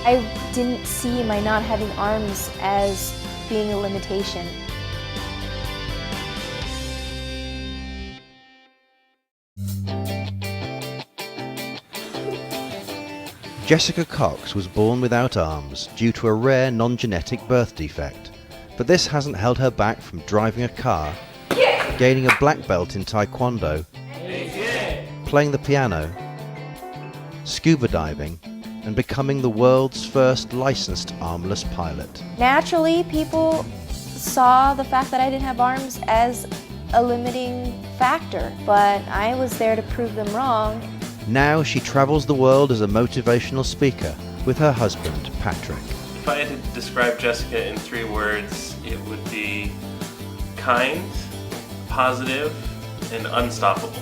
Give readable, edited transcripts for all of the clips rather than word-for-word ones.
I didn't see my not having arms as being a limitation. Jessica Cox was born without arms due to a rare non-genetic birth defect, but this hasn't held her back from driving a car, gaining a black belt in Taekwondo, playing the piano, scuba diving, and becoming the world's first licensed armless pilot. Naturally, people saw the fact that I didn't have arms as a limiting factor, but I was there to prove them wrong. Now she travels the world as a motivational speaker with her husband, Patrick. If I had to describe Jessica in 3 words, it would be kind, positive, and unstoppable.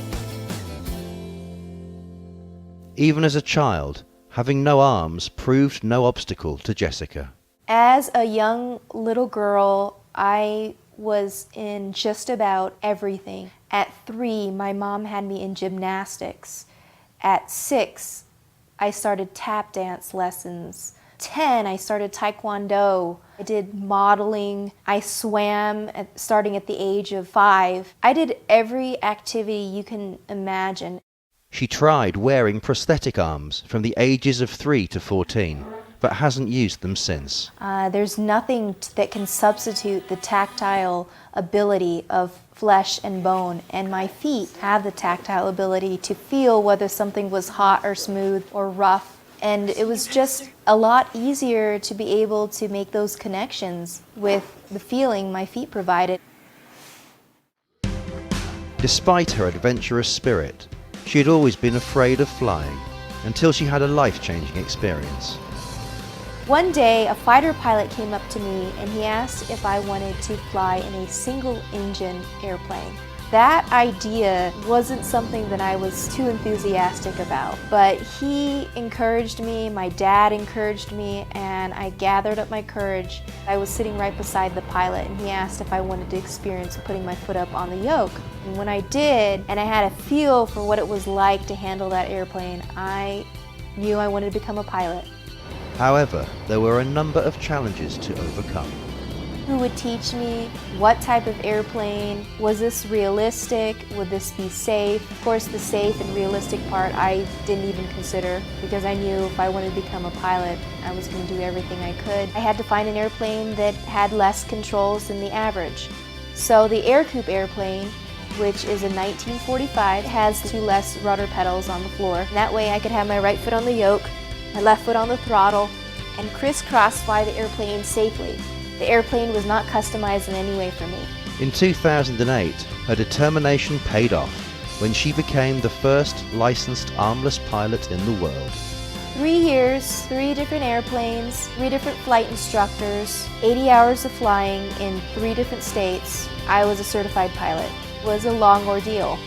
Even as a child, having no arms proved no obstacle to Jessica. As a young little girl, I was in just about everything. At 3, my mom had me in gymnastics. At 6, I started tap dance lessons. 10, I started Taekwondo. I did modeling. I swam starting at the age of 5. I did every activity you can imagine. She tried wearing prosthetic arms from the ages of 3 to 14, but hasn't used them since. There's nothing that can substitute the tactile ability of flesh and bone, and my feet have the tactile ability to feel whether something was hot or smooth or rough, and it was just a lot easier to be able to make those connections with the feeling my feet provided. Despite her adventurous spirit, she had always been afraid of flying until she had a life-changing experience. One day, a fighter pilot came up to me and he asked if I wanted to fly in a single-engine airplane. That idea wasn't something that I was too enthusiastic about, but he encouraged me, my dad encouraged me, and I gathered up my courage. I was sitting right beside the pilot and he asked if I wanted to experience putting my foot up on the yoke. And when I did, and I had a feel for what it was like to handle that airplane, I knew I wanted to become a pilot. However, there were a number of challenges to overcome. Who would teach me what type of airplane? Was this realistic? Would this be safe? Of course, the safe and realistic part I didn't even consider because I knew if I wanted to become a pilot, I was going to do everything I could. I had to find an airplane that had less controls than the average. So the Ercoupe airplane, which is a 1945, has 2 less rudder pedals on the floor. That way I could have my right foot on the yoke, my left foot on the throttle, and crisscross fly the airplane safely. The airplane was not customized in any way for me. In 2008, her determination paid off when she became the first licensed armless pilot in the world. 3 years, 3 different airplanes, 3 different flight instructors, 80 hours of flying in 3 different states. I was a certified pilot. It was a long ordeal.